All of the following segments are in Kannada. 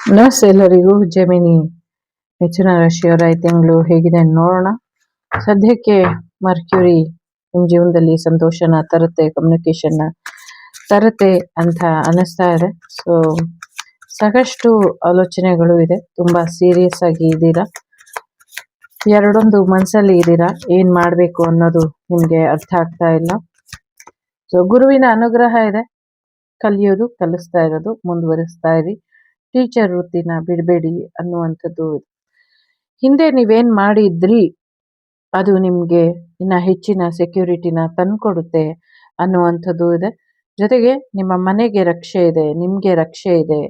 ನಮಸ್ತೆ ಎಲ್ಲರಿಗೂ. ಜೆಮಿನಿ ಮಿಥುನ ರಾಶಿಯವರ ಈ ತಿಂಗಳು ಹೇಗಿದೆ ನೋಡೋಣ. ಸದ್ಯಕ್ಕೆ ಮರ್ಕ್ಯುರಿ ನಿಮ್ಮ ಜೀವನದಲ್ಲಿ ಸಂತೋಷನ ತರುತ್ತೆ, ಕಮ್ಯುನಿಕೇಶನ್ನ ತರುತ್ತೆ ಅಂತ ಅನ್ನಿಸ್ತಾ ಇದೆ. ಸೊ ಸಾಕಷ್ಟು ಆಲೋಚನೆಗಳು ಇದೆ, ತುಂಬಾ ಸೀರಿಯಸ್ ಆಗಿ ಇದ್ದೀರಾ, ಎರಡೊಂದು ಮನಸ್ಸಲ್ಲಿ ಇದ್ದೀರಾ. ಏನ್ ಮಾಡಬೇಕು ಅನ್ನೋದು ನಿಮಗೆ ಅರ್ಥ ಆಗ್ತಾ ಇಲ್ಲ. ಸೊ ಗುರುವಿನ ಅನುಗ್ರಹ ಇದೆ, ಕಲಿಯೋದು ಕಲಿಸ್ತಾ ಇರೋದು ಮುಂದುವರಿಸ್ತಾ ಇರಿ. ಟೀಚರ್ ವೃತ್ತಿನ ಬಿಡಬೇಡಿ ಅನ್ನುವಂಥದ್ದು ಇದೆ. ಹಿಂದೆ ನೀವೇನ್ ಮಾಡಿದ್ರಿ ಅದು ನಿಮಗೆ ಇನ್ನ ಹೆಚ್ಚಿನ ಸೆಕ್ಯೂರಿಟಿನ ತಂದ್ಕೊಡುತ್ತೆ ಅನ್ನುವಂಥದ್ದು ಇದೆ. ಜೊತೆಗೆ ನಿಮ್ಮ ಮನೆಗೆ ರಕ್ಷೆ ಇದೆ, ನಿಮಗೆ ರಕ್ಷೆ ಇದೆ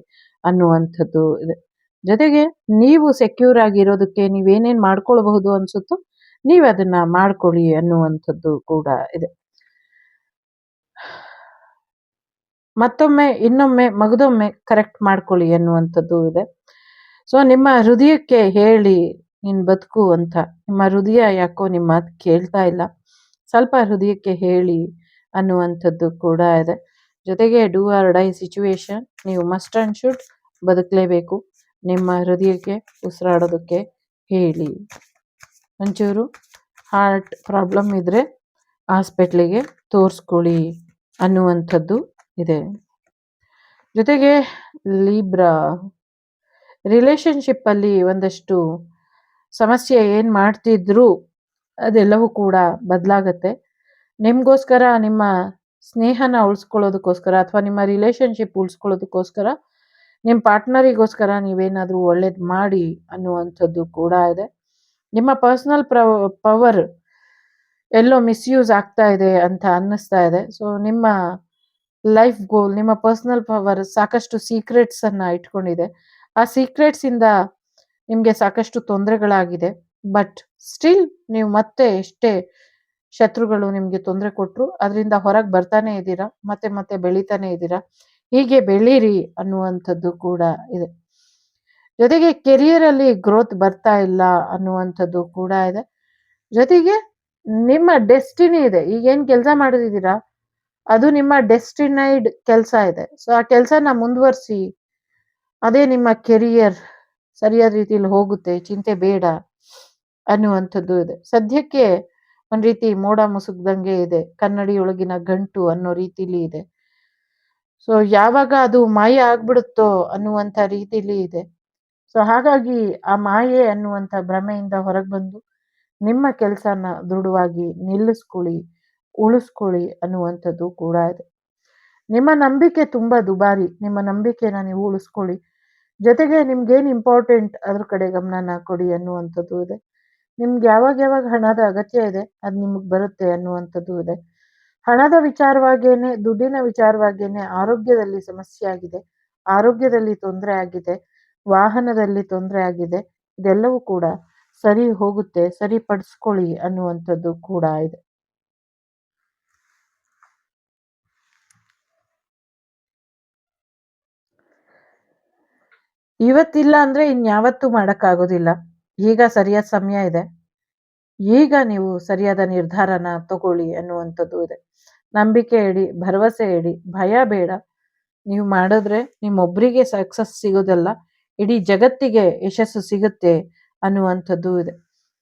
ಅನ್ನುವಂಥದ್ದು ಇದೆ. ಜೊತೆಗೆ ನೀವು ಸೆಕ್ಯೂರ್ ಆಗಿರೋದಕ್ಕೆ ನೀವೇನೇನು ಮಾಡ್ಕೊಳ್ಬಹುದು ಅನ್ಸುತ್ತೋ ನೀವು ಅದನ್ನ ಮಾಡ್ಕೊಳ್ಳಿ ಅನ್ನುವಂಥದ್ದು ಕೂಡ ಇದೆ. ಮತ್ತೊಮ್ಮೆ ಇನ್ನೊಮ್ಮೆ ಮಗದೊಮ್ಮೆ ಕರೆಕ್ಟ್ ಮಾಡ್ಕೊಳ್ಳಿ ಅನ್ನುವಂಥದ್ದು ಇದೆ. ಸೊ ನಿಮ್ಮ ಹೃದಯಕ್ಕೆ ಹೇಳಿ ನಿನ್ ಬದುಕು ಅಂತ. ನಿಮ್ಮ ಹೃದಯ ಯಾಕೋ ನಿಮ್ಮ ಮಾತು ಕೇಳ್ತಾ ಇಲ್ಲ, ಸ್ವಲ್ಪ ಹೃದಯಕ್ಕೆ ಹೇಳಿ ಅನ್ನುವಂಥದ್ದು ಕೂಡ ಇದೆ. ಜೊತೆಗೆ ಡೂ ಆರ್ ಡೈ ಸಿಚುವೇಶನ್, ನೀವು ಮಸ್ಟ್ ಅಂಡ್ ಶುಡ್ ಬದುಕಲೇಬೇಕು. ನಿಮ್ಮ ಹೃದಯಕ್ಕೆ ಉಸಿರಾಡೋದಕ್ಕೆ ಹೇಳಿ. ಒಂಚೂರು ಹಾರ್ಟ್ ಪ್ರಾಬ್ಲಮ್ ಇದ್ರೆ ಹಾಸ್ಪಿಟ್ಲಿಗೆ ತೋರಿಸ್ಕೊಳ್ಳಿ ಅನ್ನುವಂಥದ್ದು ಇದೆ. ಜೊತೆಗೆ ಲೀಬ್ರಾ ರಿಲೇಶನ್ಶಿಪ್ ಅಲ್ಲಿ ಒಂದಷ್ಟು ಸಮಸ್ಯೆ ಏನ್ ಮಾಡ್ತಿದ್ರು ಅದೆಲ್ಲವೂ ಕೂಡ ಬದಲಾಗತ್ತೆ. ನಿಮ್ಗೋಸ್ಕರ, ನಿಮ್ಮ ಸ್ನೇಹನ ಉಳಿಸ್ಕೊಳ್ಳೋದಕ್ಕೋಸ್ಕರ ಅಥವಾ ನಿಮ್ಮ ರಿಲೇಶನ್ಶಿಪ್ ಉಳಿಸ್ಕೊಳ್ಳೋದಕ್ಕೋಸ್ಕರ, ನಿಮ್ಮ ಪಾರ್ಟ್ನರಿಗೋಸ್ಕರ ನೀವೇನಾದ್ರೂ ಒಳ್ಳೇದು ಮಾಡಿ ಅನ್ನುವಂಥದ್ದು ಕೂಡ ಇದೆ. ನಿಮ್ಮ ಪರ್ಸನಲ್ ಪವರ್ ಎಲ್ಲೋ ಮಿಸ್ಯೂಸ್ ಆಗ್ತಾ ಇದೆ ಅಂತ ಅನ್ನಿಸ್ತಾ ಇದೆ. ಸೊ ನಿಮ್ಮ ಲೈಫ್ ಗೋಲ್, ನಿಮ್ಮ ಪರ್ಸನಲ್ ಪವರ್ ಸಾಕಷ್ಟು ಸೀಕ್ರೆಟ್ಸ್ ಅನ್ನ ಇಟ್ಕೊಂಡಿದೆ. ಆ ಸೀಕ್ರೆಟ್ಸ್ ಇಂದ ನಿಮ್ಗೆ ಸಾಕಷ್ಟು ತೊಂದರೆಗಳಾಗಿದೆ. ಬಟ್ ಸ್ಟಿಲ್ ನೀವು ಮತ್ತೆ ಎಷ್ಟೇ ಶತ್ರುಗಳು ನಿಮ್ಗೆ ತೊಂದರೆ ಕೊಟ್ರು ಅದರಿಂದ ಹೊರಗೆ ಬರ್ತಾನೆ ಇದ್ದೀರಾ, ಮತ್ತೆ ಮತ್ತೆ ಬೆಳಿತಾನೆ ಇದ್ದೀರಾ. ಹೀಗೆ ಬೆಳೀರಿ ಅನ್ನುವಂಥದ್ದು ಕೂಡ ಇದೆ. ಜೊತೆಗೆ ಕೆರಿಯರ್ ಅಲ್ಲಿ ಗ್ರೋತ್ ಬರ್ತಾ ಇಲ್ಲ ಅನ್ನುವಂಥದ್ದು ಕೂಡ ಇದೆ. ಜೊತೆಗೆ ನಿಮ್ಮ ಡೆಸ್ಟಿನಿ ಇದೆ, ಈಗೇನ್ ಕೆಲಸ ಮಾಡಿದಿದ್ದೀರಾ ಅದು ನಿಮ್ಮ ಡೆಸ್ಟಿನೈಡ್ ಕೆಲಸ ಇದೆ. ಸೊ ಆ ಕೆಲಸನ ಮುಂದುವರಿಸಿ, ಅದೇ ನಿಮ್ಮ ಕೆರಿಯರ್ ಸರಿಯಾದ ರೀತಿಯಲ್ಲಿ ಹೋಗುತ್ತೆ, ಚಿಂತೆ ಬೇಡ ಅನ್ನುವಂಥದ್ದು ಇದೆ. ಸದ್ಯಕ್ಕೆ ಒಂದ್ ರೀತಿ ಮೋಡ ಮುಸುಕ್ದಂಗೆ ಇದೆ, ಕನ್ನಡಿಯೊಳಗಿನ ಗಂಟು ಅನ್ನೋ ರೀತಿಲಿ ಇದೆ. ಸೊ ಯಾವಾಗ ಅದು ಮಾಯ ಆಗ್ಬಿಡುತ್ತೋ ಅನ್ನುವಂಥ ರೀತಿಲಿ ಇದೆ. ಸೊ ಹಾಗಾಗಿ ಆ ಮಾಯೆ ಅನ್ನುವಂಥ ಭ್ರಮೆಯಿಂದ ಹೊರಗೆ ಬಂದು ನಿಮ್ಮ ಕೆಲಸನ ದೃಢವಾಗಿ ನಿಲ್ಲಿಸ್ಕೊಳ್ಳಿ, ಉಳಿಸ್ಕೊಳ್ಳಿ ಅನ್ನುವಂಥದ್ದು ಕೂಡ ಇದೆ. ನಿಮ್ಮ ನಂಬಿಕೆ ತುಂಬಾ ದುಬಾರಿ, ನಿಮ್ಮ ನಂಬಿಕೆನ ನೀವು ಉಳಿಸ್ಕೊಳ್ಳಿ. ಜೊತೆಗೆ ನಿಮ್ಗೇನು ಇಂಪಾರ್ಟೆಂಟ್ ಅದ್ರ ಕಡೆ ಗಮನನ ಕೊಡಿ ಅನ್ನುವಂಥದ್ದು ಇದೆ. ನಿಮ್ಗೆ ಯಾವಾಗ ಯಾವಾಗ ಹಣದ ಅಗತ್ಯ ಇದೆ ಅದು ನಿಮಗೆ ಬರುತ್ತೆ ಅನ್ನುವಂಥದ್ದು ಇದೆ. ಹಣದ ವಿಚಾರವಾಗೇನೆ, ದುಡ್ಡಿನ ವಿಚಾರವಾಗೇನೆ ಆರೋಗ್ಯದಲ್ಲಿ ಸಮಸ್ಯೆ ಆಗಿದೆ, ಆರೋಗ್ಯದಲ್ಲಿ ತೊಂದರೆ ಆಗಿದೆ, ವಾಹನದಲ್ಲಿ ತೊಂದರೆ ಆಗಿದೆ. ಇದೆಲ್ಲವೂ ಕೂಡ ಸರಿ ಹೋಗುತ್ತೆ, ಸರಿಪಡಿಸ್ಕೊಳ್ಳಿ ಅನ್ನುವಂಥದ್ದು ಕೂಡ ಇದೆ. ಇವತ್ತಿಲ್ಲ ಅಂದ್ರೆ ಇನ್ಯಾವತ್ತೂ ಮಾಡೋಕ್ಕಾಗೋದಿಲ್ಲ. ಈಗ ಸರಿಯಾದ ಸಮಯ ಇದೆ, ಈಗ ನೀವು ಸರಿಯಾದ ನಿರ್ಧಾರನ ತಗೊಳ್ಳಿ ಅನ್ನುವಂಥದ್ದು ಇದೆ. ನಂಬಿಕೆ ಇಡಿ, ಭರವಸೆ ಇಡಿ, ಭಯ ಬೇಡ. ನೀವು ಮಾಡಿದ್ರೆ ನಿಮ್ಮೊಬ್ಬರಿಗೆ ಸಕ್ಸಸ್ ಸಿಗೋದಲ್ಲ, ಇಡೀ ಜಗತ್ತಿಗೆ ಯಶಸ್ಸು ಸಿಗುತ್ತೆ ಅನ್ನುವಂಥದ್ದು ಇದೆ.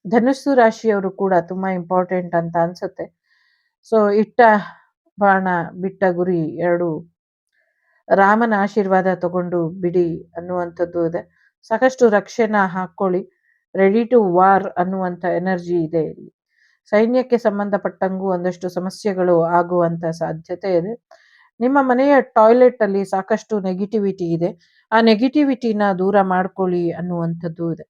ಧನುಸ್ಸು ರಾಶಿಯವರು ಕೂಡ ತುಂಬಾ ಇಂಪಾರ್ಟೆಂಟ್ ಅಂತ ಅನ್ಸುತ್ತೆ. ಸೊ ಇಟ್ಟ ಬಾಣ ಬಿಟ್ಟ ಗುರಿ ಎರಡು, ರಾಮನ ಆಶೀರ್ವಾದ ತಗೊಂಡು ಬಿಡಿ ಅನ್ನುವಂಥದ್ದು ಇದೆ. ಸಾಕಷ್ಟು ರಕ್ಷೆನ ಹಾಕೊಳ್ಳಿ, ರೆಡಿ ಟು ವಾರ್ ಅನ್ನುವಂಥ ಎನರ್ಜಿ ಇದೆ ಇಲ್ಲಿ. ಸೈನ್ಯಕ್ಕೆ ಸಂಬಂಧಪಟ್ಟಂಗೂ ಒಂದಷ್ಟು ಸಮಸ್ಯೆಗಳು ಆಗುವಂತ ಸಾಧ್ಯತೆ ಇದೆ. ನಿಮ್ಮ ಮನೆಯ ಟಾಯ್ಲೆಟ್ ಅಲ್ಲಿ ಸಾಕಷ್ಟು ನೆಗೆಟಿವಿಟಿ ಇದೆ, ಆ ನೆಗೆಟಿವಿಟಿನ ದೂರ ಮಾಡ್ಕೊಳ್ಳಿ ಅನ್ನುವಂಥದ್ದು ಇದೆ.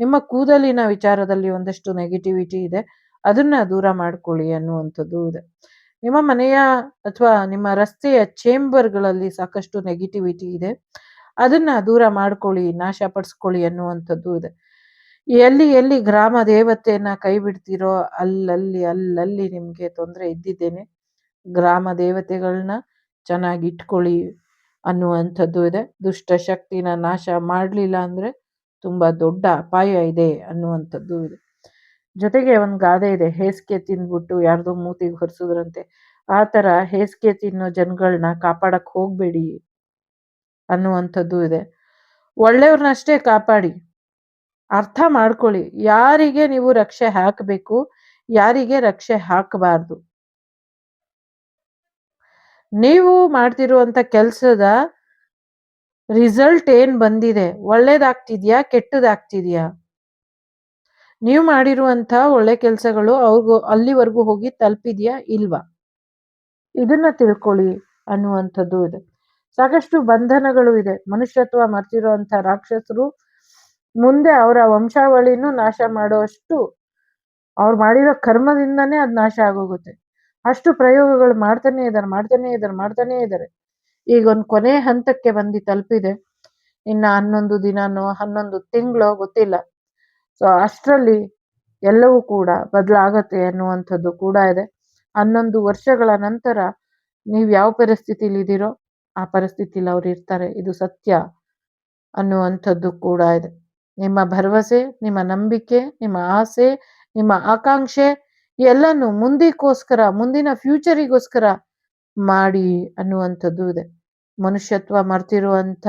ನಿಮ್ಮ ಕೂದಲಿನ ವಿಚಾರದಲ್ಲಿ ಒಂದಷ್ಟು ನೆಗೆಟಿವಿಟಿ ಇದೆ, ಅದನ್ನ ದೂರ ಮಾಡ್ಕೊಳ್ಳಿ ಅನ್ನುವಂಥದ್ದು ಇದೆ. ನಿಮ್ಮ ಮನೆಯ ಅಥವಾ ನಿಮ್ಮ ರಸ್ತೆಯ ಚೇಂಬರ್ಗಳಲ್ಲಿ ಸಾಕಷ್ಟು ನೆಗೆಟಿವಿಟಿ ಇದೆ, ಅದನ್ನ ದೂರ ಮಾಡ್ಕೊಳ್ಳಿ, ನಾಶಪಡಿಸ್ಕೊಳ್ಳಿ ಅನ್ನುವಂಥದ್ದು ಇದೆ. ಎಲ್ಲಿ ಎಲ್ಲಿ ಗ್ರಾಮ ದೇವತೆಯನ್ನ ಕೈ ಬಿಡ್ತೀರೋ ಅಲ್ಲಲ್ಲಿ ನಿಮ್ಗೆ ತೊಂದರೆ ಇದ್ದಿದ್ದೇನೆ. ಗ್ರಾಮ ದೇವತೆಗಳನ್ನ ಚೆನ್ನಾಗಿ ಇಟ್ಕೊಳ್ಳಿ ಅನ್ನುವಂಥದ್ದು ಇದೆ. ದುಷ್ಟ ಶಕ್ತಿನ ನಾಶ ಮಾಡಲಿಲ್ಲ ಅಂದ್ರೆ ತುಂಬಾ ದೊಡ್ಡ ಅಪಾಯ ಇದೆ ಅನ್ನುವಂಥದ್ದು ಇದೆ. ಜೊತೆಗೆ ಒಂದು ಗಾದೆ ಇದೆ, ಹೇಸಿಗೆ ತಿಂದ್ಬಿಟ್ಟು ಯಾರ್ದೋ ಮೂತಿಗೆ ಹೊರಿಸಿದ್ರಂತೆ. ಆ ತರ ಹೇಸಿಗೆ ತಿನ್ನೋ ಜನಗಳನ್ನ ಕಾಪಾಡಕ್ ಹೋಗ್ಬೇಡಿ ಅನ್ನುವಂಥದ್ದು ಇದೆ. ಒಳ್ಳೆಯವ್ರನ್ನಷ್ಟೇ ಕಾಪಾಡಿ. ಅರ್ಥ ಮಾಡ್ಕೊಳ್ಳಿ. ಯಾರಿಗೆ ನೀವು ರಕ್ಷೆ ಹಾಕಬೇಕು, ಯಾರಿಗೆ ರಕ್ಷೆ ಹಾಕಬಾರ್ದು. ನೀವು ಮಾಡ್ತಿರುವಂತ ಕೆಲ್ಸದ ರಿಸಲ್ಟ್ ಏನ್ ಬಂದಿದೆ, ಒಳ್ಳೇದಾಗ್ತಿದ್ಯಾ ಕೆಟ್ಟದಾಗ್ತಿದ್ಯಾ? ನೀವು ಮಾಡಿರುವಂತ ಒಳ್ಳೆ ಕೆಲ್ಸಗಳು ಅವ್ರಿಗೂ ಅಲ್ಲಿವರೆಗೂ ಹೋಗಿ ತಲುಪಿದ್ಯಾ ಇಲ್ವಾ? ಇದನ್ನ ತಿಳ್ಕೊಳ್ಳಿ ಅನ್ನುವಂಥದ್ದು ಇದೆ. ಸಾಕಷ್ಟು ಬಂಧನಗಳು ಇದೆ. ಮನುಷ್ಯತ್ವ ಮರ್ತಿರುವಂತ ರಾಕ್ಷಸರು ಮುಂದೆ ಅವರ ವಂಶಾವಳಿನೂ ನಾಶ ಮಾಡುವಷ್ಟು ಅವ್ರು ಮಾಡಿರೋ ಕರ್ಮದಿಂದನೇ ಅದು ನಾಶ ಆಗೋಗುತ್ತೆ. ಅಷ್ಟು ಪ್ರಯೋಗಗಳು ಮಾಡ್ತಾನೆ ಇದ್ದಾರೆ. ಈಗ ಒಂದು ಕೊನೆ ಹಂತಕ್ಕೆ ಬಂದು ತಲುಪಿದೆ. ಇನ್ನ 11 ದಿನನೋ 11 ತಿಂಗಳೋ ಗೊತ್ತಿಲ್ಲ. ಸೊ ಅಷ್ಟರಲ್ಲಿ ಎಲ್ಲವೂ ಕೂಡ ಬದಲಾಗತ್ತೆ ಅನ್ನುವಂಥದ್ದು ಕೂಡ ಇದೆ. 11 ವರ್ಷಗಳ ನಂತರ ನೀವು ಯಾವ ಪರಿಸ್ಥಿತಿಲಿ ಇದ್ದೀರೋ ಆ ಪರಿಸ್ಥಿತಿಲಿ ಅವ್ರು ಇರ್ತಾರೆ. ಇದು ಸತ್ಯ ಅನ್ನುವಂಥದ್ದು ಕೂಡ ಇದೆ. ನಿಮ್ಮ ಭರವಸೆ, ನಿಮ್ಮ ನಂಬಿಕೆ, ನಿಮ್ಮ ಆಸೆ, ನಿಮ್ಮ ಆಕಾಂಕ್ಷೆ ಎಲ್ಲನೂ ಮುಂದಿನ ಫ್ಯೂಚರಿಗೋಸ್ಕರ ಮಾಡಿ ಅನ್ನುವಂಥದ್ದು ಇದೆ. ಮನುಷ್ಯತ್ವ ಮರ್ತಿರುವಂಥ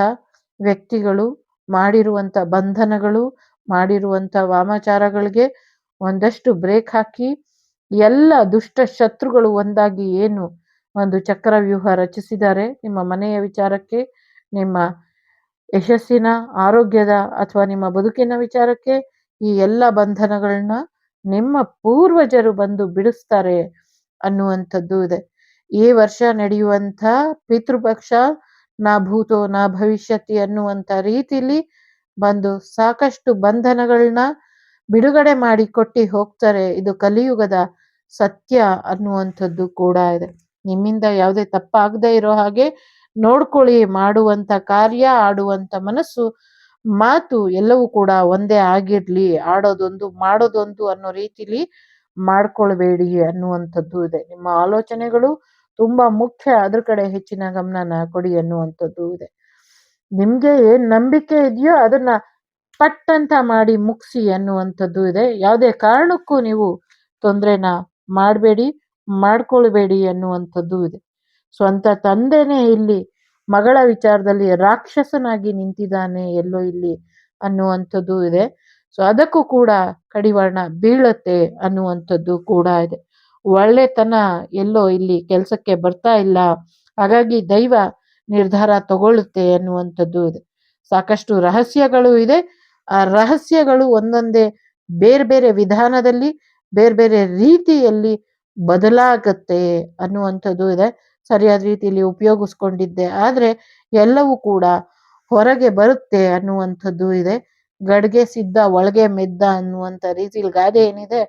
ವ್ಯಕ್ತಿಗಳು ಮಾಡಿರುವಂಥ ಬಂಧನಗಳು, ಮಾಡಿರುವಂಥ ವಾಮಾಚಾರಗಳಿಗೆ ಒಂದಷ್ಟು ಬ್ರೇಕ್ ಹಾಕಿ ಎಲ್ಲ ದುಷ್ಟ ಶತ್ರುಗಳು ಒಂದಾಗಿ ಏನು ಒಂದು ಚಕ್ರವ್ಯೂಹ ರಚಿಸಿದ್ದಾರೆ ನಿಮ್ಮ ಮನೆಯ ವಿಚಾರಕ್ಕೆ, ನಿಮ್ಮ ಯಶಸ್ಸಿನ, ಆರೋಗ್ಯದ ಅಥವಾ ನಿಮ್ಮ ಬದುಕಿನ ವಿಚಾರಕ್ಕೆ, ಈ ಎಲ್ಲ ಬಂಧನಗಳನ್ನ ನಿಮ್ಮ ಪೂರ್ವಜರು ಬಂದು ಬಿಡಿಸ್ತಾರೆ ಅನ್ನುವಂಥದ್ದು ಇದೆ. ಈ ವರ್ಷ ನಡೆಯುವಂಥ ಪಿತೃಪಕ್ಷ ನಾ ಭೂತೋ ನಾ ಭವಿಷ್ಯತಿ ಅನ್ನುವಂಥ ರೀತಿಲಿ ಬಂದು ಸಾಕಷ್ಟು ಬಂಧನಗಳನ್ನ ಬಿಡುಗಡೆ ಮಾಡಿ ಕೊಟ್ಟು ಹೋಗ್ತಾರೆ. ಇದು ಕಲಿಯುಗದ ಸತ್ಯ ಅನ್ನುವಂಥದ್ದು ಕೂಡ ಇದೆ. ನಿಮ್ಮಿಂದ ಯಾವುದೇ ತಪ್ಪಾಗದೇ ಇರೋ ಹಾಗೆ ನೋಡ್ಕೊಳ್ಳಿ. ಮಾಡುವಂತ ಕಾರ್ಯ, ಆಡುವಂತ ಮನಸ್ಸು, ಮಾತು ಎಲ್ಲವೂ ಕೂಡ ಒಂದೇ ಆಗಿರ್ಲಿ. ಆಡೋದೊಂದು ಮಾಡೋದೊಂದು ಅನ್ನೋ ರೀತಿಲಿ ಮಾಡ್ಕೊಳ್ಬೇಡಿ ಅನ್ನುವಂಥದ್ದು ಇದೆ. ನಿಮ್ಮ ಆಲೋಚನೆಗಳು ತುಂಬಾ ಮುಖ್ಯ, ಅದ್ರ ಕಡೆ ಹೆಚ್ಚಿನ ಗಮನನ ಕೊಡಿ ಅನ್ನುವಂಥದ್ದು ಇದೆ. ನಿಮ್ಗೆ ಏನ್ ನಂಬಿಕೆ ಇದೆಯೋ ಅದನ್ನ ಪಟ್ಟಂತ ಮಾಡಿ ಮುಗಿಸಿ ಅನ್ನುವಂಥದ್ದು ಇದೆ. ಯಾವುದೇ ಕಾರಣಕ್ಕೂ ನೀವು ತೊಂದರೆನ ಮಾಡಬೇಡಿ, ಮಾಡ್ಕೊಳ್ಬೇಡಿ ಅನ್ನುವಂಥದ್ದು ಇದೆ. ಸ್ವಂತ ತಂದೆನೇ ಇಲ್ಲಿ ಮಗಳ ವಿಚಾರದಲ್ಲಿ ರಾಕ್ಷಸನಾಗಿ ನಿಂತಿದ್ದಾನೆ ಎಲ್ಲೋ ಇಲ್ಲಿ ಅನ್ನುವಂಥದ್ದು ಇದೆ. ಸೊ ಅದಕ್ಕೂ ಕೂಡ ಕಡಿವಾಣ ಬೀಳತ್ತೆ ಅನ್ನುವಂಥದ್ದು ಕೂಡ ಇದೆ. ಒಳ್ಳೆತನ ಎಲ್ಲೋ ಇಲ್ಲಿ ಕೆಲಸಕ್ಕೆ ಬರ್ತಾ ಇಲ್ಲ, ಹಾಗಾಗಿ ದೈವ ನಿರ್ಧಾರ ತಗೊಳ್ಳುತ್ತೆ ಅನ್ನುವಂಥದ್ದು ಇದೆ. ಸಾಕಷ್ಟು ರಹಸ್ಯಗಳು ಇದೆ. ಆ ರಹಸ್ಯಗಳು ಒಂದೊಂದೇ ಬೇರೆ ಬೇರೆ ವಿಧಾನದಲ್ಲಿ, ಬೇರೆ ಬೇರೆ ರೀತಿಯಲ್ಲಿ ಬದಲಾಗತ್ತೆ ಅನ್ನುವಂಥದ್ದು ಇದೆ. ಸರಿಯಾದ ರೀತಿಯಲ್ಲಿ ಉಪಯೋಗಿಸ್ಕೊಂಡಿದ್ದೆ ಆದ್ರೆ ಎಲ್ಲವೂ ಕೂಡ ಹೊರಗೆ ಬರುತ್ತೆ ಅನ್ನುವಂಥದ್ದು ಇದೆ. ಗಡ್ಗೆ ಸಿದ್ಧ ಒಳಗೆ ಮೆದ್ದ ಅನ್ನುವಂಥ ರೀತಿಲಿ ಗಾದೆ ಏನಿದೆ,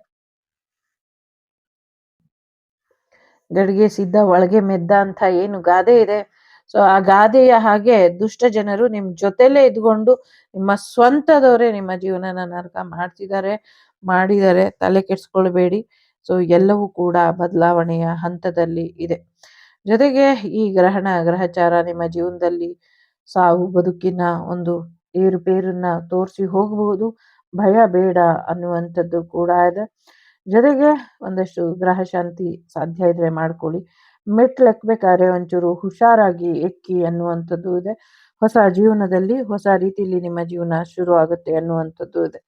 ಗಡ್ಗೆ ಸಿದ್ಧ ಒಳಗೆ ಮೆದ್ದ ಅಂತ ಏನು ಗಾದೆ ಇದೆ, ಸೊ ಆ ಗಾದೆಯ ಹಾಗೆ ದುಷ್ಟ ಜನರು ನಿಮ್ ಜೊತೆಲೇ ಇದ್ಕೊಂಡು ನಿಮ್ಮ ಸ್ವಂತದವರೇ ನಿಮ್ಮ ಜೀವನನ ನರಕ ಮಾಡಿದ್ದಾರೆ. ತಲೆ ಕೆಡ್ಸ್ಕೊಳ್ಬೇಡಿ. ಸೊ ಎಲ್ಲವೂ ಕೂಡ ಬದಲಾವಣೆಯ ಹಂತದಲ್ಲಿ ಇದೆ. ಜೊತೆಗೆ ಈ ಗ್ರಹಚಾರ ನಿಮ್ಮ ಜೀವನದಲ್ಲಿ ಸಾವು ಬದುಕಿನ ಒಂದು ಏರುಪೇರನ್ನ ತೋರಿಸಿ ಹೋಗಬಹುದು. ಭಯ ಬೇಡ ಅನ್ನುವಂಥದ್ದು ಕೂಡ ಇದೆ. ಜೊತೆಗೆ ಒಂದಷ್ಟು ಗ್ರಹ ಶಾಂತಿ ಸಾಧ್ಯ ಇದ್ರೆ ಮಾಡ್ಕೊಳ್ಳಿ. ಮೆಟ್ಲು ಎಕ್ಬೇಕಾದ್ರೆ ಒಂಚೂರು ಹುಷಾರಾಗಿ ಎಕ್ಕಿ ಅನ್ನುವಂಥದ್ದು ಇದೆ. ಹೊಸ ಜೀವನದಲ್ಲಿ ಹೊಸ ರೀತಿಯಲ್ಲಿ ನಿಮ್ಮ ಜೀವನ ಶುರು ಆಗುತ್ತೆ ಅನ್ನುವಂಥದ್ದು ಇದೆ.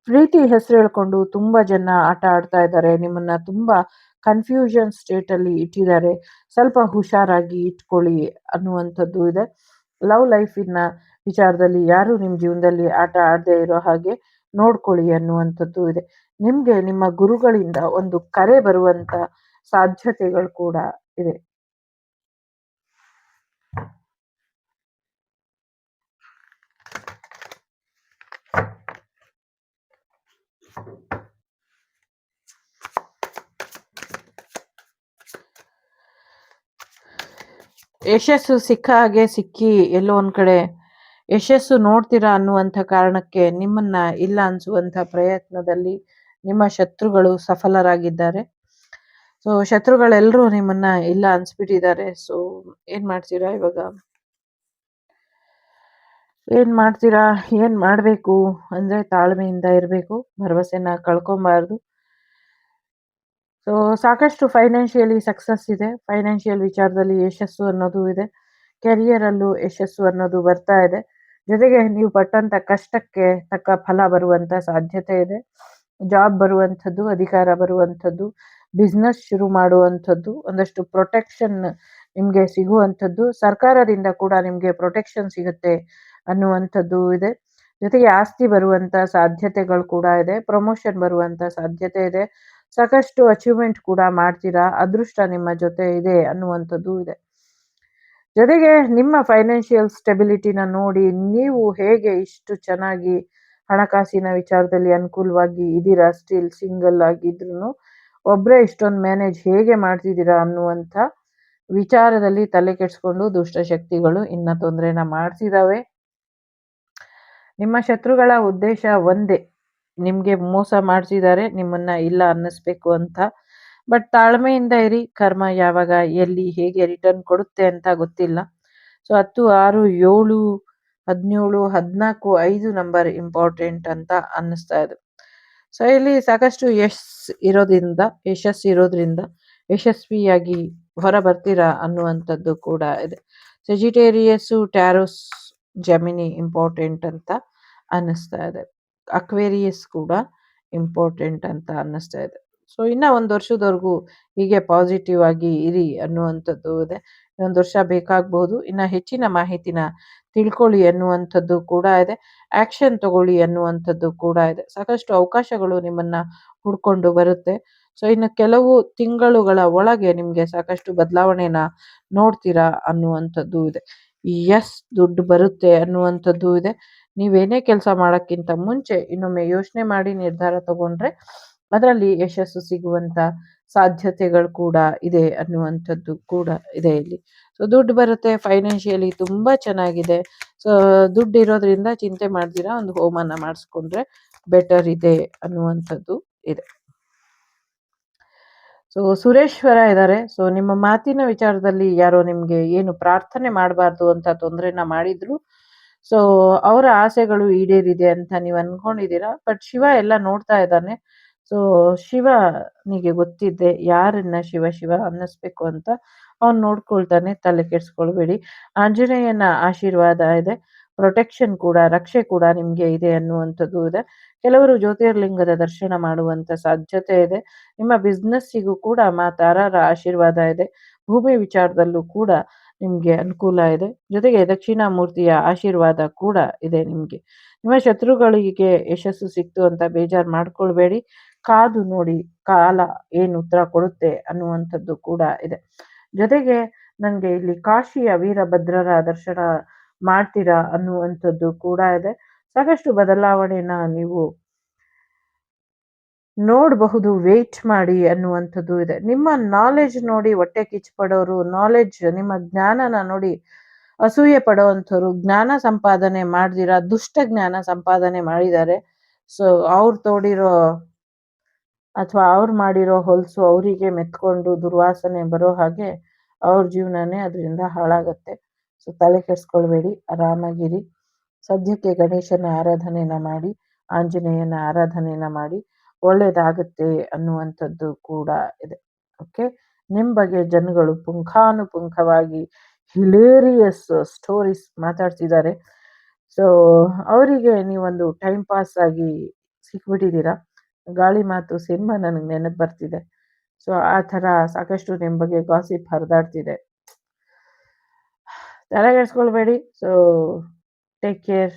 ಪ್ರೀತಿ ಹೆಸರು ಹೇಳ್ಕೊಂಡು ತುಂಬಾ ಜನ ಆಟ ಆಡ್ತಾ ಇದ್ದಾರೆ. ನಿಮ್ಮನ್ನ ತುಂಬಾ ಕನ್ಫ್ಯೂಷನ್ ಸ್ಟೇಟ್ ಅಲ್ಲಿ ಇಟ್ಟಿದ್ದಾರೆ. ಸ್ವಲ್ಪ ಹುಷಾರಾಗಿ ಇಟ್ಕೊಳ್ಳಿ ಅನ್ನುವಂಥದ್ದು ಇದೆ. ಲವ್ ಲೈಫಿನ ವಿಚಾರದಲ್ಲಿ ಯಾರು ನಿಮ್ಮ ಜೀವನದಲ್ಲಿ ಆಟ ಆಡದೆ ಇರೋ ಹಾಗೆ ನೋಡ್ಕೊಳ್ಳಿ ಅನ್ನುವಂಥದ್ದು ಇದೆ. ನಿಮ್ಗೆ ನಿಮ್ಮ ಗುರುಗಳಿಂದ ಒಂದು ಕರೆ ಬರುವಂತ ಸಾಧ್ಯತೆಗಳು ಕೂಡ ಇದೆ. ಯಶಸ್ಸು ಸಿಕ್ಕ ಹಾಗೆ ಸಿಕ್ಕಿ ಎಲ್ಲೋ ಒಂದ್ ಕಡೆ ಯಶಸ್ಸು ನೋಡ್ತೀರಾ ಅನ್ನುವಂಥ ಕಾರಣಕ್ಕೆ ನಿಮ್ಮನ್ನ ಇಲ್ಲ ಅನ್ಸುವಂಥ ಪ್ರಯತ್ನದಲ್ಲಿ ನಿಮ್ಮ ಶತ್ರುಗಳು ಸಫಲರಾಗಿದ್ದಾರೆ. ಸೊ ಶತ್ರುಗಳೆಲ್ಲರೂ ನಿಮ್ಮನ್ನ ಇಲ್ಲ ಅನ್ಸ್ಬಿಟ್ಟಿದ್ದಾರೆ. ಸೊ ಏನ್ ಮಾಡ್ತೀರಾ ಇವಾಗ? ಏನ್ ಮಾಡ್ಬೇಕು ಅಂದ್ರೆ ತಾಳ್ಮೆಯಿಂದ ಇರಬೇಕು, ಭರವಸೆನ ಕಳ್ಕೊಬಾರ್ದು. ಸೊ ಸಾಕಷ್ಟು ಫೈನಾನ್ಷಿಯಲಿ ಸಕ್ಸಸ್ ಇದೆ. ಫೈನಾನ್ಷಿಯಲ್ ವಿಚಾರದಲ್ಲಿ ಯಶಸ್ಸು ಅನ್ನೋದು ಇದೆ. ಕೆರಿಯರ್ ಅಲ್ಲೂ ಯಶಸ್ಸು ಅನ್ನೋದು ಬರ್ತಾ ಇದೆ. ಜೊತೆಗೆ ನೀವು ಪಟ್ಟಂತ ಕಷ್ಟಕ್ಕೆ ತಕ್ಕ ಫಲ ಬರುವಂತ ಸಾಧ್ಯತೆ ಇದೆ. ಜಾಬ್ ಬರುವಂಥದ್ದು, ಅಧಿಕಾರ ಬರುವಂಥದ್ದು, ಬಿಸ್ನೆಸ್ ಶುರು ಮಾಡುವಂಥದ್ದು, ಒಂದಷ್ಟು ಪ್ರೊಟೆಕ್ಷನ್ ನಿಮ್ಗೆ ಸಿಗುವಂಥದ್ದು, ಸರ್ಕಾರದಿಂದ ಕೂಡ ನಿಮ್ಗೆ ಪ್ರೊಟೆಕ್ಷನ್ ಸಿಗುತ್ತೆ ಅನ್ನುವಂಥದ್ದು ಇದೆ. ಜೊತೆಗೆ ಆಸ್ತಿ ಬರುವಂತ ಸಾಧ್ಯತೆಗಳು ಕೂಡ ಇದೆ. ಪ್ರಮೋಷನ್ ಬರುವಂತ ಸಾಧ್ಯತೆ ಇದೆ. ಸಾಕಷ್ಟು ಅಚೀವ್ಮೆಂಟ್ ಕೂಡ ಮಾಡ್ತೀರಾ. ಅದೃಷ್ಟ ನಿಮ್ಮ ಜೊತೆ ಇದೆ ಅನ್ನುವಂಥದ್ದು ಇದೆ. ಜೊತೆಗೆ ನಿಮ್ಮ ಫೈನಾನ್ಷಿಯಲ್ ಸ್ಟೆಬಿಲಿಟಿನ ನೋಡಿ ನೀವು ಹೇಗೆ ಇಷ್ಟು ಚೆನ್ನಾಗಿ ಹಣಕಾಸಿನ ವಿಚಾರದಲ್ಲಿ ಅನುಕೂಲವಾಗಿ ಇದ್ದೀರಾ, ಸ್ಟಿಲ್ ಸಿಂಗಲ್ ಆಗಿದ್ರು ಒಬ್ಬರೇ ಇಷ್ಟೊಂದು ಮ್ಯಾನೇಜ್ ಹೇಗೆ ಮಾಡ್ತಿದ್ದೀರಾ ಅನ್ನುವಂಥ ವಿಚಾರದಲ್ಲಿ ತಲೆ ಕೆಡಿಸ್ಕೊಂಡು ದುಷ್ಟಶಕ್ತಿಗಳು ಇನ್ನ ತೊಂದರೆನ ಮಾಡ್ತಿದ್ದಾವೆ. ನಿಮ್ಮ ಶತ್ರುಗಳ ಉದ್ದೇಶ ಒಂದೇ, ನಿಮ್ಗೆ ಮೋಸ ಮಾಡ್ತಿದ್ದಾರೆ, ನಿಮ್ಮನ್ನ ಇಲ್ಲ ಅನ್ನಿಸ್ಬೇಕು ಅಂತ. ಬಟ್ ತಾಳ್ಮೆಯಿಂದ ಇರಿ, ಕರ್ಮ ಯಾವಾಗ ಎಲ್ಲಿ ಹೇಗೆ ರಿಟರ್ನ್ ಕೊಡುತ್ತೆ ಅಂತ ಗೊತ್ತಿಲ್ಲ. ಸೊ 10, 6, 7, 17, 14, 5 ನಂಬರ್ ಇಂಪಾರ್ಟೆಂಟ್ ಅಂತ ಅನ್ನಿಸ್ತಾ ಇದೆ. ಸೊ ಇಲ್ಲಿ ಸಾಕಷ್ಟು ಯಶಸ್ಸಿರೋದ್ರಿಂದ ಯಶಸ್ವಿಯಾಗಿ ಹೊರ ಬರ್ತೀರಾ ಅನ್ನುವಂಥದ್ದು ಕೂಡ ಇದೆ. ಸೆಜಿಟೇರಿಯಸ್ಸು, ಟ್ಯಾರೋಸ್, ಜಮಿನಿ ಇಂಪಾರ್ಟೆಂಟ್ ಅಂತ ಅನ್ನಿಸ್ತಾ ಇದೆ. ಅಕ್ವೇರಿಯಸ್ ಕೂಡ ಇಂಪಾರ್ಟೆಂಟ್ ಅಂತ ಅನ್ನಿಸ್ತಾ ಇದೆ. ಸೊ ಇನ್ನ ಒಂದು ವರ್ಷದವರೆಗೂ ಹೀಗೆ ಪಾಸಿಟಿವ್ ಆಗಿ ಇರಿ ಅನ್ನುವಂಥದ್ದು ಇದೆ. ಇನ್ನೊಂದು ವರ್ಷ ಬೇಕಾಗಬಹುದು. ಇನ್ನ ಹೆಚ್ಚಿನ ಮಾಹಿತಿನ ತಿಳ್ಕೊಳ್ಳಿ ಅನ್ನುವಂಥದ್ದು ಕೂಡ ಇದೆ. ಆಕ್ಷನ್ ತಗೊಳ್ಳಿ ಅನ್ನುವಂಥದ್ದು ಕೂಡ ಇದೆ. ಸಾಕಷ್ಟು ಅವಕಾಶಗಳು ನಿಮ್ಮನ್ನ ಹುಡ್ಕೊಂಡು ಬರುತ್ತೆ. ಸೊ ಇನ್ನು ಕೆಲವು ತಿಂಗಳುಗಳ ಒಳಗೆ ನಿಮ್ಗೆ ಸಾಕಷ್ಟು ಬದಲಾವಣೆನ ನೋಡ್ತೀರಾ ಅನ್ನುವಂಥದ್ದು ಇದೆ. ದುಡ್ಡು ಬರುತ್ತೆ ಅನ್ನುವಂಥದ್ದು ಇದೆ. ನೀವೇನೇ ಕೆಲಸ ಮಾಡೋಕ್ಕಿಂತ ಮುಂಚೆ ಇನ್ನೊಮ್ಮೆ ಯೋಚನೆ ಮಾಡಿ ನಿರ್ಧಾರ ತಗೊಂಡ್ರೆ ಅದರಲ್ಲಿ ಯಶಸ್ಸು ಸಿಗುವಂತ ಸಾಧ್ಯತೆಗಳು ಕೂಡ ಇದೆ ಅನ್ನುವಂಥದ್ದು ಕೂಡ ಇದೆ ಇಲ್ಲಿ. ಸೊ ದುಡ್ಡು ಬರುತ್ತೆ, ಫೈನಾನ್ಷಿಯಲಿ ತುಂಬಾ ಚೆನ್ನಾಗಿದೆ. ಸೊ ದುಡ್ಡು ಇರೋದ್ರಿಂದ ಚಿಂತೆ ಮಾಡ್ದಿರಾ ಒಂದು ಹೋಮನ ಮಾಡಿಸ್ಕೊಂಡ್ರೆ ಬೆಟರ್ ಇದೆ ಅನ್ನುವಂಥದ್ದು ಇದೆ. ಸೊ ಸುರೇಶ್ವರ ಇದ್ದಾರೆ. ಸೊ ನಿಮ್ಮ ಮಾತಿನ ವಿಚಾರದಲ್ಲಿ ಯಾರೋ ನಿಮ್ಗೆ ಏನು ಪ್ರಾರ್ಥನೆ ಮಾಡಬಾರ್ದು ಅಂತ ತೊಂದರೆನ ಮಾಡಿದ್ರು. ಸೊ ಅವರ ಆಸೆಗಳು ಈಡೇರಿದೆ ಅಂತ ನೀವು ಅನ್ಕೊಂಡಿದ್ದೀರಾ. ಬಟ್ ಶಿವ ಎಲ್ಲ ನೋಡ್ತಾ ಇದ್ದಾನೆ. ಸೊ ಶಿವನಿಗೆ ಗೊತ್ತಿದೆ ಯಾರನ್ನ ಶಿವ ಶಿವ ಅನ್ನಿಸ್ಬೇಕು ಅಂತ. ಅವ್ನು ನೋಡ್ಕೊಳ್ತಾನೆ, ತಲೆ ಕೆಡ್ಸ್ಕೊಳ್ಬೇಡಿ. ಆಂಜನೇಯನ ಆಶೀರ್ವಾದ ಇದೆ. ಪ್ರೊಟೆಕ್ಷನ್ ಕೂಡ, ರಕ್ಷೆ ಕೂಡ ನಿಮ್ಗೆ ಇದೆ ಅನ್ನುವಂಥದ್ದು ಇದೆ. ಕೆಲವರು ಜ್ಯೋತಿರ್ಲಿಂಗದ ದರ್ಶನ ಮಾಡುವಂತ ಸಾಧ್ಯತೆ ಇದೆ. ನಿಮ್ಮ ಬಿಸ್ನೆಸ್ಸಿಗೂ ಕೂಡ ತಾರರ ಆಶೀರ್ವಾದ ಇದೆ. ಭೂಮಿ ವಿಚಾರದಲ್ಲೂ ಕೂಡ ನಿಮ್ಗೆ ಅನುಕೂಲ ಇದೆ. ಜೊತೆಗೆ ದಕ್ಷಿಣಾಮೂರ್ತಿಯ ಆಶೀರ್ವಾದ ಕೂಡ ಇದೆ ನಿಮ್ಗೆ. ನಿಮ್ಮ ಶತ್ರುಗಳಿಗೆ ಯಶಸ್ಸು ಸಿಕ್ತು ಅಂತ ಬೇಜಾರು ಮಾಡ್ಕೊಳ್ಬೇಡಿ. ಕಾದು ನೋಡಿ ಕಾಲ ಏನು ಉತ್ತರ ಕೊಡುತ್ತೆ ಅನ್ನುವಂಥದ್ದು ಕೂಡ ಇದೆ. ಜೊತೆಗೆ ನನಗೆ ಇಲ್ಲಿ ಕಾಶಿಯ ವೀರಭದ್ರರ ದರ್ಶನ ಮಾಡ್ತೀರಾ ಅನ್ನುವಂಥದ್ದು ಕೂಡ ಇದೆ. ಸಾಕಷ್ಟು ಬದಲಾವಣೆನ ನೀವು ನೋಡಬಹುದು, ವೇಟ್ ಮಾಡಿ ಅನ್ನುವಂಥದ್ದು ಇದೆ. ನಿಮ್ಮ ನಾಲೆಡ್ಜ್ ನೋಡಿ ಹೊಟ್ಟೆ ಕಿಚ್ಚು ಪಡೋರು, ನಾಲೆಡ್ಜ್ ನಿಮ್ಮ ಜ್ಞಾನನ ನೋಡಿ ಅಸೂಯೆ ಪಡೋವಂಥವ್ರು, ಜ್ಞಾನ ಸಂಪಾದನೆ ಮಾಡ್ದಿರಾ ದುಷ್ಟ ಜ್ಞಾನ ಸಂಪಾದನೆ ಮಾಡಿದ್ದಾರೆ. ಸೊ ಅವ್ರು ತೋಡಿರೋ ಅಥವಾ ಅವ್ರು ಮಾಡಿರೋ ಹೊಲಸು ಅವರಿಗೆ ಮೆತ್ಕೊಂಡು ದುರ್ವಾಸನೆ ಬರೋ ಹಾಗೆ ಅವ್ರ ಜೀವನನೇ ಅದರಿಂದ ಹಾಳಾಗತ್ತೆ. ಸೊ ತಲೆ ಕೆಡಿಸ್ಕೊಳ್ಬೇಡಿ, ಆರಾಮಾಗಿರಿ. ಸದ್ಯಕ್ಕೆ ಗಣೇಶನ ಆರಾಧನೆನ ಮಾಡಿ, ಆಂಜನೇಯನ ಆರಾಧನೆನ ಮಾಡಿ, ಒಳ್ಳೇದಾಗುತ್ತೆ ಅನ್ನುವಂಥದ್ದು ಕೂಡ ಇದೆ. ಓಕೆ, ನಿಮ್ಮ ಬಗ್ಗೆ ಜನಗಳು ಪುಂಖಾನುಪುಂಖವಾಗಿ ಹಿಲೇರಿಯಸ್ ಸ್ಟೋರೀಸ್ ಮಾತಾಡ್ತಿದ್ದಾರೆ. ಸೊ ಅವರಿಗೆ ನೀವೊಂದು ಟೈಮ್ ಪಾಸ್ ಆಗಿ ಸಿಕ್ಬಿಟ್ಟಿದ್ದೀರಾ. ಗಾಳಿ ಮಾತು ಸಿನಿಮಾ ನನಗೆ ನೆನಪು ಬರ್ತಿದೆ. ಸೊ ಆ ಥರ ಸಾಕಷ್ಟು ನಿಮ್ಮ ಬಗ್ಗೆ ಗಾಸಿಪ್ ಹರಿದಾಡ್ತಿದೆ. ತಲೆಗೆಡಿಸ್ಕೊಳ್ಬೇಡಿ. So take care.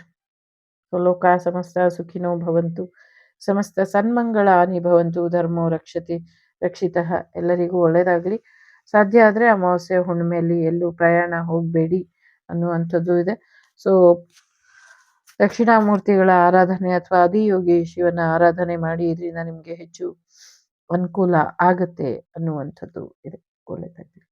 ಸೊ ಲೋಕ ಸಮಸ್ತ ಸುಖಿನೋ ಭವಂತು, ಸಮಸ್ತ ಸನ್ಮಂಗಳಾನಿ ಭವಂತು, ಧರ್ಮೋ ರಕ್ಷಿತಃ. ಎಲ್ಲರಿಗೂ ಒಳ್ಳೆಯದಾಗಲಿ. ಸಾಧ್ಯ ಆದರೆ ಅಮಾವಾಸ್ಯೆ ಹುಣ್ಣಿಮೆಯಲ್ಲಿ ಎಲ್ಲೂ ಪ್ರಯಾಣ ಹೋಗಬೇಡಿ ಅನ್ನುವಂಥದ್ದು ಇದೆ. ಸೊ ದಕ್ಷಿಣಾಮೂರ್ತಿಗಳ ಆರಾಧನೆ ಅಥವಾ ಆದಿಯೋಗಿ ಶಿವನ ಆರಾಧನೆ ಮಾಡಿ, ಇದರಿಂದ ನಿಮಗೆ ಹೆಚ್ಚು ಅನುಕೂಲ ಆಗುತ್ತೆ ಅನ್ನುವಂಥದ್ದು ಇದೆ. ಒಳ್ಳೆಯದಾಗಲಿ.